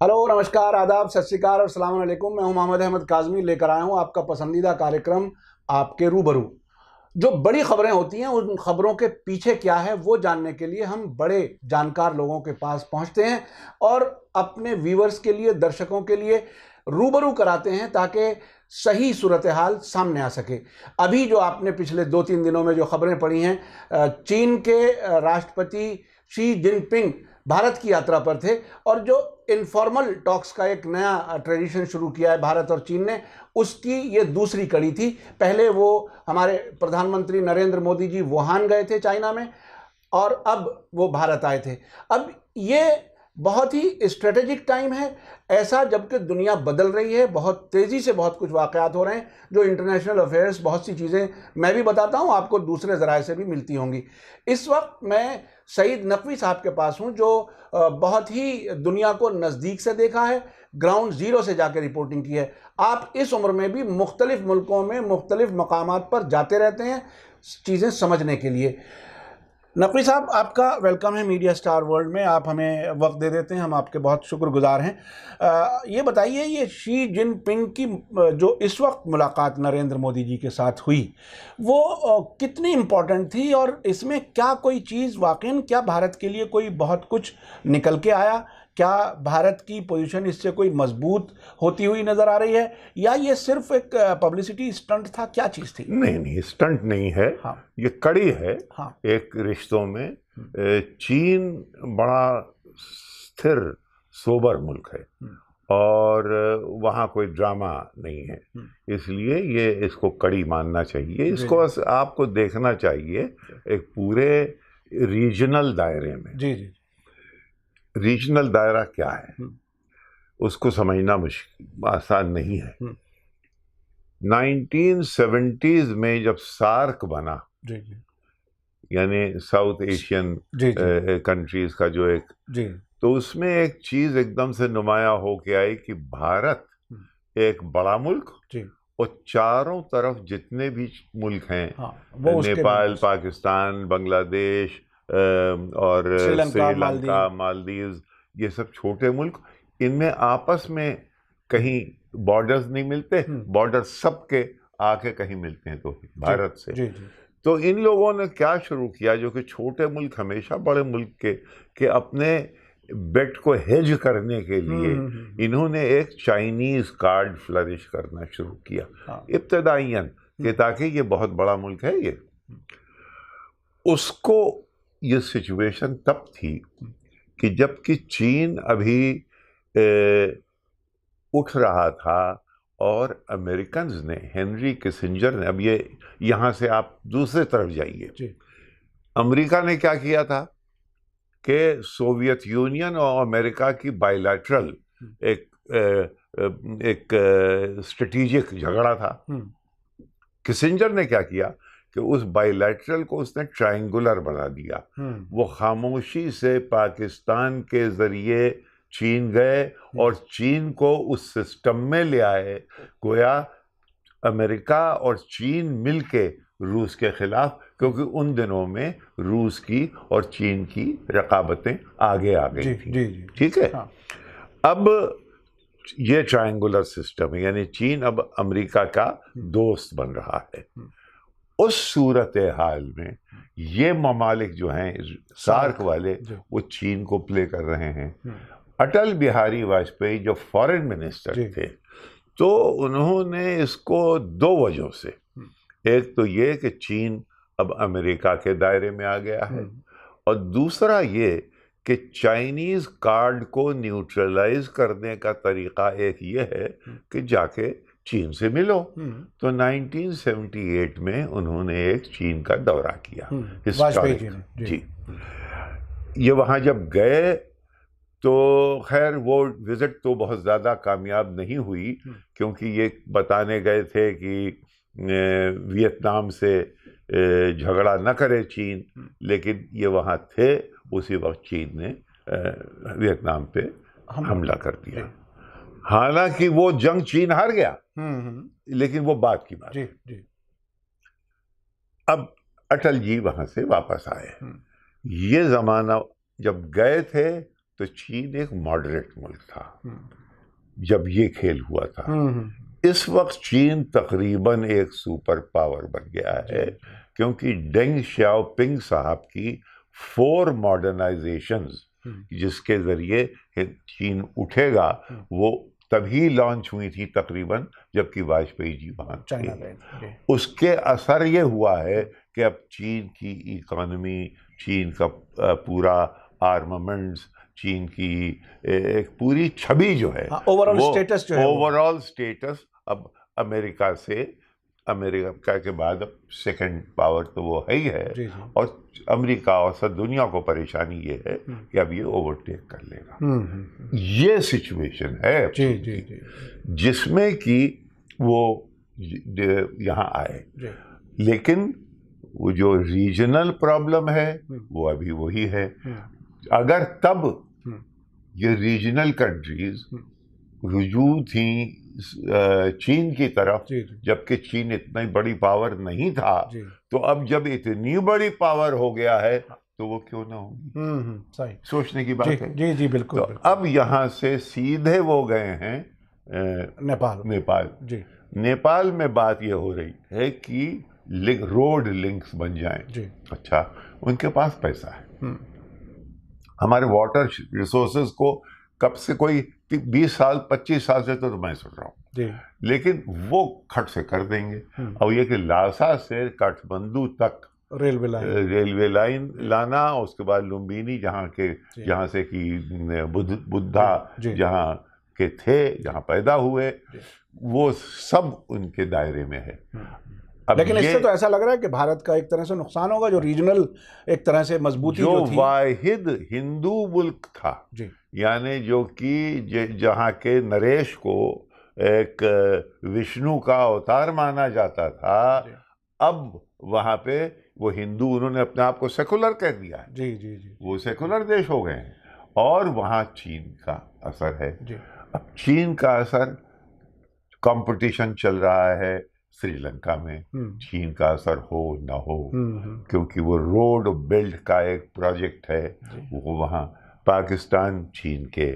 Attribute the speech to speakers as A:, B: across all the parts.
A: Hello, नमस्कार, आदाब, सत श्री अकाल और अस्सलाम वालेकुम। मैं हूं मोहम्मद अहमद काज़मी, लेकर आया हूं आपका पसंदीदा कार्यक्रम आपके रूबरू। जो बड़ी खबरें होती हैं, उन खबरों के पीछे क्या है वो जानने के लिए हम बड़े जानकार लोगों के पास पहुंचते हैं और अपने व्यूअर्स के लिए, दर्शकों के लिए रूबरू कराते हैं ताकि सही सूरत हाल सामने आ सके। अभी जो आपने पिछले 2-3 दिनों में जो खबरें पढ़ी हैं, चीन के राष्ट्रपति शी जिनपिंग भारत की यात्रा पर थे और जो इनफॉर्मल टॉक्स का एक नया ट्रेडिशन शुरू किया है भारत और चीन ने, उसकी ये दूसरी कड़ी थी। पहले वो हमारे प्रधानमंत्री नरेंद्र मोदी जी वुहान गए थे चाइना में, और अब वो भारत आए थे। अब ये बहुत ही स्ट्रेटेजिक टाइम है ऐसा, जबकि दुनिया बदल रही है, बहुत तेज़ी से बहुत कुछ वाक़यात हो रहे हैं, जो इंटरनेशनल अफेयर्स, बहुत सी चीज़ें मैं भी बताता हूँ, आपको दूसरे ज़राए से भी मिलती होंगी। इस वक्त मैं सईद नकवी साहब के पास हूँ, जो बहुत ही दुनिया को नज़दीक से देखा है, ग्राउंड ज़ीरो से जाकर रिपोर्टिंग की है। आप इस उम्र में भी मुख्तलिफ़ मुल्कों में मुख्तलिफ़ मकामात पर जाते रहते हैं चीज़ें समझने के लिए। नकवी साहब, आपका वेलकम है मीडिया स्टार वर्ल्ड में। आप हमें वक्त दे देते हैं, हम आपके बहुत शुक्रगुजार हैं। ये बताइए, ये शी जिनपिंग की जो इस वक्त मुलाकात नरेंद्र मोदी जी के साथ हुई, वो कितनी इम्पोर्टेंट थी और इसमें क्या कोई चीज़ वाकई, क्या भारत के लिए कोई बहुत कुछ निकल के आया? क्या भारत की पोजीशन इससे कोई मजबूत होती हुई नज़र आ रही है, या ये सिर्फ एक पब्लिसिटी स्टंट था? क्या चीज़ थी?
B: नहीं, स्टंट नहीं है।
A: हाँ,
B: ये कड़ी है।
A: हाँ,
B: एक रिश्तों में चीन बड़ा स्थिर सोबर मुल्क है और वहाँ कोई ड्रामा नहीं है, इसलिए ये इसको कड़ी मानना चाहिए। इसको आपको देखना चाहिए एक पूरे रीजनल दायरे में।
A: जी जी।
B: रीजनल दायरा क्या है उसको समझना मुश्किल आसान नहीं है। 1970s में जब सार्क बना,
A: जी जी
B: यानी साउथ एशियन कंट्रीज का जो एक,
A: जी,
B: तो उसमें एक चीज एकदम से नुमाया होके आई कि भारत एक बड़ा मुल्क और चारों तरफ जितने भी मुल्क हैं,
A: वो
B: नेपाल, पाकिस्तान, बांग्लादेश और श्रीलंका, मालदीव्स, ये सब छोटे मुल्क, इनमें आपस में कहीं बॉर्डर्स नहीं मिलते। बॉर्डर सबके आके कहीं मिलते हैं तो भारत से। तो इन लोगों ने क्या शुरू किया, जो कि छोटे मुल्क हमेशा बड़े मुल्क के अपने बेट को हेज करने के लिए इन्होंने एक चाइनीज कार्ड फ्लरिश करना शुरू किया इब्तदाइयन, कि ताकि ये बहुत बड़ा मुल्क है ये। उसको ये सिचुएशन तब थी कि जबकि चीन अभी उठ रहा था और अमेरिकन्स ने, हेनरी किसिंजर ने, अब ये यहाँ से आप दूसरे तरफ जाइए, अमेरिका ने क्या किया था कि सोवियत यूनियन और अमेरिका की बायलैटरल एक स्ट्रेटेजिक झगड़ा था। किसिंजर ने क्या किया कि उस बायलैटरल को उसने ट्रायंगुलर बना दिया। वो खामोशी से पाकिस्तान के जरिए चीन गए और चीन को उस सिस्टम में ले आए, गोया अमेरिका और चीन मिलके रूस के खिलाफ, क्योंकि उन दिनों में रूस की और चीन की रकाबतें आगे आ गई थी। ठीक है। अब ये ट्रायंगुलर सिस्टम है, यानी चीन अब अमेरिका का दोस्त बन रहा है। उस सूरत हाल में ये ममालिक जो हैं सार्क वाले, वो चीन को प्ले कर रहे हैं। अटल बिहारी वाजपेयी जो फॉरेन मिनिस्टर थे, तो उन्होंने इसको दो वजहों से, एक तो ये कि चीन अब अमेरिका के दायरे में आ गया है, और दूसरा ये कि चाइनीज कार्ड को न्यूट्रलाइज करने का तरीका एक ये है कि जाके चीन से मिलो। तो 1978 में उन्होंने एक चीन का दौरा किया, हिस्टोरिक जी। ये वहाँ जब गए तो खैर वो विजिट तो बहुत ज़्यादा कामयाब नहीं हुई, क्योंकि ये बताने गए थे कि वियतनाम से झगड़ा न करे चीन, लेकिन ये वहाँ थे, उसी वक्त चीन ने वियतनाम पे हमला कर दिया। हालांकि वो जंग चीन हार गया, लेकिन वो बात की बात है। अब अटल जी वहाँ से वापस आए। ये ज़माना जब गए थे तो चीन एक मॉडरेट मुल्क था जब ये खेल हुआ था। इस वक्त चीन तकरीबन एक सुपर पावर बन गया है, क्योंकि डेंग शाओपिंग साहब की 4 मॉडर्नाइजेशंस जिसके जरिए चीन उठेगा वो तभी लॉन्च हुई थी तकरीबन जबकि वाजपेयी जी वहाँ थे। उसके असर ये हुआ है कि अब चीन की इकोनॉमी, चीन का पूरा आर्मामेंट्स, चीन की एक पूरी छवि जो है, ओवरऑल स्टेटस अब अमेरिका के बाद अब सेकंड पावर तो वो है ही है। और अमेरिका और सब दुनिया को परेशानी ये है कि अब ये ओवरटेक कर लेगा। ये सिचुएशन है जिसमें कि वो यहाँ आए, लेकिन वो जो रीजनल प्रॉब्लम है वो अभी वही है। अगर तब ये रीजनल कंट्रीज रुजू थी चीन की तरफ, जबकि चीन इतनी बड़ी पावर नहीं था, तो अब जब इतनी बड़ी पावर हो गया है तो वो क्यों ना होगी?
A: सही
B: सोचने की बात है।
A: जी जी बिल्कुल।
B: तो
A: बिल्कुल।
B: अब यहाँ से सीधे वो गए हैं नेपाल।
A: जी।
B: नेपाल में बात ये हो रही है कि रोड लिंक्स बन जाएं। अच्छा, उनके पास पैसा है। हमारे वाटर रिसोर्सेज को कब से कोई 20 साल 25 साल से तो मैं सुन रहा हूँ, लेकिन वो खट से कर देंगे। और ये कि लासा से काठमांडू तक रेलवे लाइन लाना, उसके बाद लुम्बिनी जहाँ से कि बुद्धा जहाँ के थे, जहाँ पैदा हुए, वो सब उनके दायरे में है।
A: लेकिन इससे तो ऐसा लग रहा है कि भारत का एक तरह से नुकसान होगा, जो रीजनल एक तरह से मजबूती जो थी।
B: वाहिद हिंदू मुल्क था, यानी जो कि जहाँ के नरेश को एक विष्णु का अवतार माना जाता था, अब वहाँ पे वो हिंदू, उन्होंने अपने आप को सेकुलर कह दिया है।
A: जी।
B: वो सेकुलर देश हो गए हैं और वहाँ चीन का असर है। अब चीन का असर, कंपटीशन चल रहा है श्रीलंका में, चीन का असर हो ना हो, क्योंकि वो रोड बिल्ड का एक प्रोजेक्ट है, वो वहाँ पाकिस्तान चीन के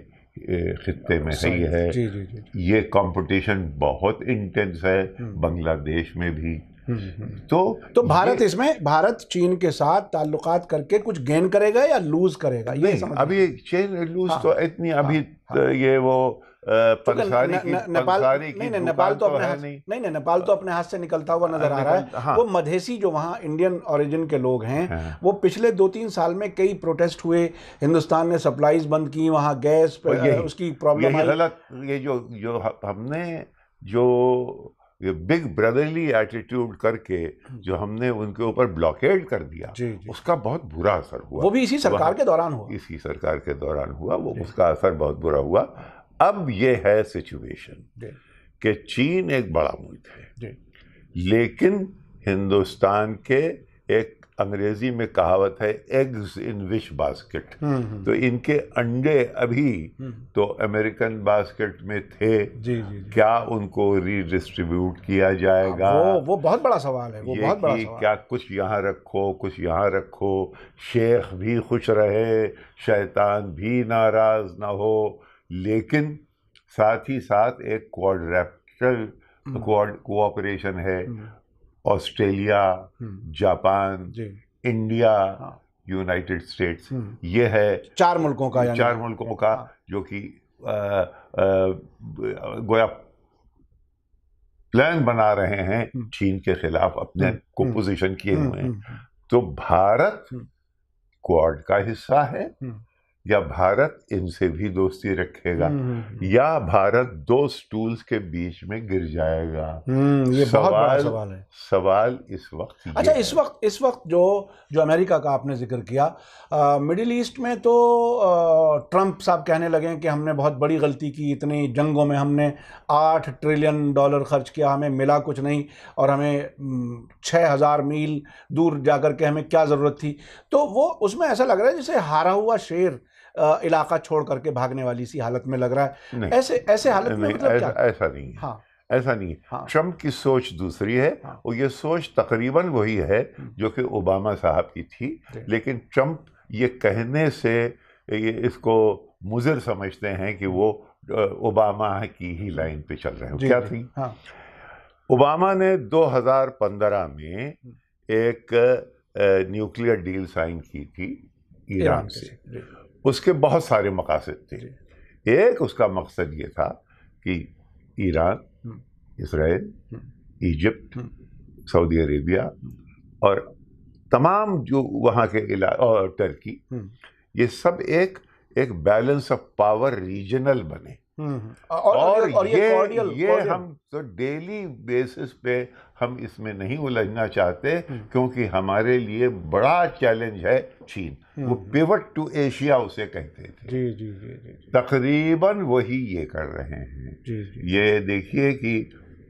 B: खित्ते में है। ये कंपटीशन बहुत इंटेंस है, बांग्लादेश में भी। तो भारत चीन के साथ ताल्लुकात करके कुछ गेन करेगा या लूज करेगा? ये अभी चीन लूज तो इतनी अभी ये वो
A: नेपाल तो अपने हाथ से निकलता हुआ नजर आ रहा है। हाँ। वो मधेसी जो वहाँ इंडियन ओरिजिन के लोग हैं, हाँ। वो पिछले 2-3 साल में कई प्रोटेस्ट हुए, हिंदुस्तान ने सप्लाईज बंद की, वहाँ गैस उसकी प्रॉब्लम आई।
B: गलत, ये जो हमने जो ये बिग ब्रदरली एटीट्यूड करके जो हमने उनके ऊपर ब्लॉकेड कर दिया, उसका बहुत बुरा असर हुआ।
A: वो भी इसी सरकार के दौरान हुआ।
B: इसी सरकार के दौरान हुआ, वो उसका असर बहुत बुरा हुआ। अब ये है सिचुएशन कि चीन एक बड़ा मुल्क है, लेकिन हिंदुस्तान के एक अंग्रेजी में कहावत है, एग्स इन विच बास्केट। तो इनके अंडे अभी तो अमेरिकन बास्केट में थे, क्या उनको रीडिस्ट्रीब्यूट किया जाएगा?
A: वो बहुत बड़ा सवाल है। वो बहुत बड़ा सवाल।
B: क्या कुछ यहाँ रखो, कुछ यहाँ रखो, शेख भी खुश रहे, शैतान भी नाराज ना हो, लेकिन साथ ही साथ एक क्वाड्रिलेटरल कोऑपरेशन है। Australia, Japan, India, United states, ये है
A: 4 मुल्कों का,
B: जो कि गोया प्लान बना रहे हैं चीन के खिलाफ, अपने को पोजीशन किए हुए हैं। तो भारत क्वाड का हिस्सा है, या भारत इनसे भी दोस्ती रखेगा, या भारत 2 स्टूल्स के बीच में गिर जाएगा?
A: ये बहुत बड़ा सवाल है।
B: सवाल इस वक्त
A: अच्छा, इस वक्त जो अमेरिका का आपने जिक्र किया, मिडिल ईस्ट में तो ट्रंप साहब कहने लगे कि हमने बहुत बड़ी गलती की, इतनी जंगों में हमने $8 ट्रिलियन खर्च किया, हमें मिला कुछ नहीं, और हमें 6000 मील दूर जाकर के हमें क्या ज़रूरत थी। तो वो उसमें ऐसा लग रहा है जैसे हारा हुआ शेर इलाका छोड़ करके भागने वाली सी हालत में लग रहा है। ऐसे हालत में मतलब क्या?
B: ऐसा नहीं है। हाँ। ऐसा नहीं है। हाँ। ट्रंप की सोच दूसरी है। हाँ। और ये सोच तकरीबन वही है जो कि ओबामा साहब की थी, लेकिन ट्रंप ये कहने से ये इसको मुज़िर समझते हैं कि वो ओबामा की ही लाइन पे चल रहे हैं। क्या थी?
A: हाँ।
B: ओबामा ने 2015 में एक न्यूक्लियर डील साइन की थी ईरान से। उसके बहुत सारे मकासद थे। एक उसका मकसद ये था कि Iran, Israel, Egypt, Saudi Arabia और तमाम जो वहाँ के और टर्की, ये सब एक बैलेंस ऑफ पावर रीजनल बने। और ये हम तो डेली बेसिस पे हम इसमें नहीं उलझना चाहते, क्योंकि हमारे लिए बड़ा चैलेंज है चीन। वो पिवट टू एशिया उसे कहते थे।
A: जी जी जी जी।
B: तकरीबन वही ये कर रहे हैं।
A: जी जी।
B: ये देखिए कि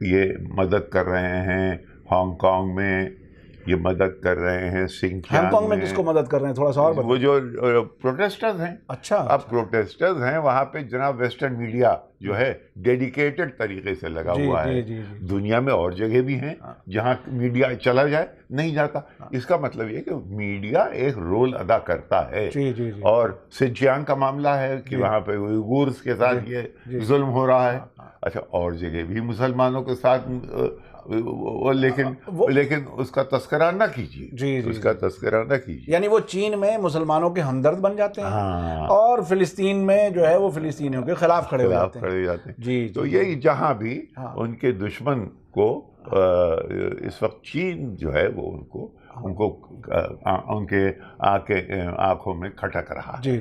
B: ये मदद कर रहे हैं हांगकांग में, ये मदद कर रहे हैं सिंकियांग
A: हांगकांग में। किसको मदद कर रहे हैं, थोड़ा सा और बताइए।
B: वो जो प्रोटेस्टर्स हैं।
A: अच्छा।
B: अब प्रोटेस्टर्स हैं वहाँ पे, जनाब वेस्टर्न मीडिया जो है डेडिकेटेड तरीके से लगा हुआ है। दुनिया में और जगह भी हैं जहाँ मीडिया चला जाए नहीं जाता। इसका मतलब ये कि मीडिया एक रोल अदा करता है। और सिंचियांग का मामला है कि वहाँ पे उइगुर्स के साथ ये जुल्म हो रहा है। अच्छा, और जगह भी मुसलमानों के साथ लेकिन उसका तस्करा ना कीजिए। उसका तस्करा ना कीजिए।
A: यानी वो चीन में मुसलमानों के हमदर्द बन जाते हैं।
B: हाँ।
A: और फिलिस्तीन में जो है वो फिलिस्तीनियों के खिलाफ खड़े हो जाते हैं। जी।
B: तो ये जहाँ भी उनके दुश्मन को इस वक्त चीन जो है वो उनको उनके आंखों में खटक रहा है।
A: जी।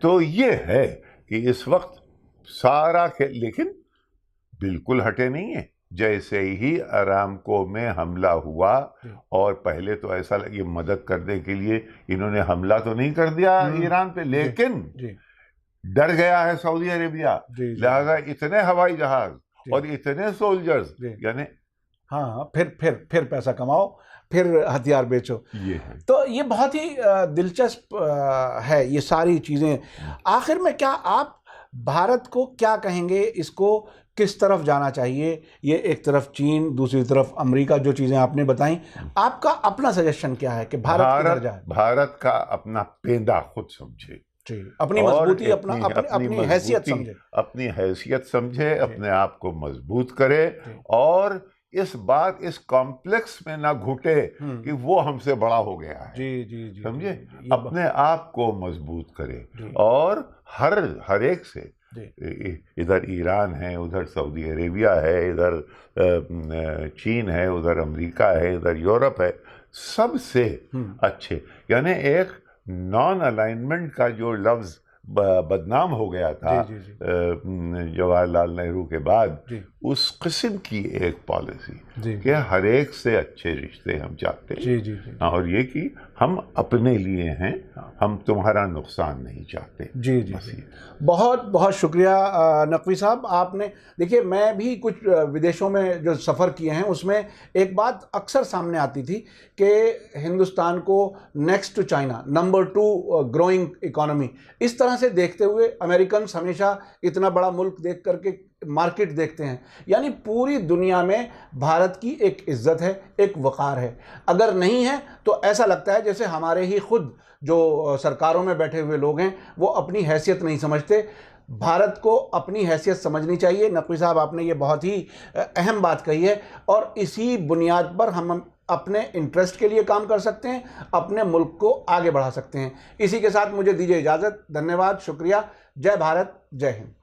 B: तो ये है कि इस वक्त सारा लेकिन बिल्कुल हटे नहीं है। जैसे ही अरामको में हमला हुआ, और पहले तो ऐसा लगे मदद करने के लिए इन्होंने हमला तो नहीं कर दिया ईरान पे, लेकिन डर गया है सऊदी अरेबिया। लिहाजा इतने हवाई जहाज और इतने सोल्जर्स, यानी
A: हाँ, फिर पैसा कमाओ, फिर हथियार बेचो।
B: ये है।
A: तो ये बहुत ही दिलचस्प है ये सारी चीज़ें। आखिर में क्या आप भारत को क्या कहेंगे, इसको किस तरफ जाना चाहिए? ये एक तरफ चीन, दूसरी तरफ अमेरिका, जो चीज़ें आपने बताई, आपका अपना सजेशन क्या है कि भारत किधर जाए?
B: भारत का अपना पेंदा खुद समझे,
A: अपनी मजबूती, अपनी हैसियत समझे,
B: अपनी हैसियत समझे, अपने आप को मजबूत करे, और इस कॉम्प्लेक्स में ना घुटे कि वो हमसे बड़ा हो गया है।
A: जी।
B: समझे? अपने आप को मजबूत करे, और हर एक से, इधर ईरान है, उधर सऊदी अरेबिया है, इधर चीन है, उधर अमेरिका है, इधर यूरोप है, सबसे अच्छे, यानी एक नॉन अलाइनमेंट का जो लफ्ज़ बदनाम हो गया था जवाहरलाल नेहरू के बाद, उस किस्म की एक पॉलिसी कि हर एक से अच्छे रिश्ते हम चाहते हैं। और ये कि हम अपने लिए हैं, हम तुम्हारा नुकसान नहीं चाहते।
A: जी। बहुत बहुत शुक्रिया नकवी साहब। आपने देखिए, मैं भी कुछ विदेशों में जो सफ़र किए हैं उसमें एक बात अक्सर सामने आती थी कि हिंदुस्तान को next to China, number 2 growing economy, इस तरह से देखते हुए अमेरिकन हमेशा इतना बड़ा मुल्क देख करके मार्केट देखते हैं। यानी पूरी दुनिया में भारत की एक इज्जत है, एक वक़ार है। अगर नहीं है तो ऐसा लगता है जैसे हमारे ही खुद जो सरकारों में बैठे हुए लोग हैं वो अपनी हैसियत नहीं समझते। भारत को अपनी हैसियत समझनी चाहिए। नकवी साहब, आपने ये बहुत ही अहम बात कही है, और इसी बुनियाद पर हम अपने इंटरेस्ट के लिए काम कर सकते हैं, अपने मुल्क को आगे बढ़ा सकते हैं। इसी के साथ मुझे दीजिए इजाज़त। धन्यवाद, शुक्रिया। जय भारत, जय हिंद।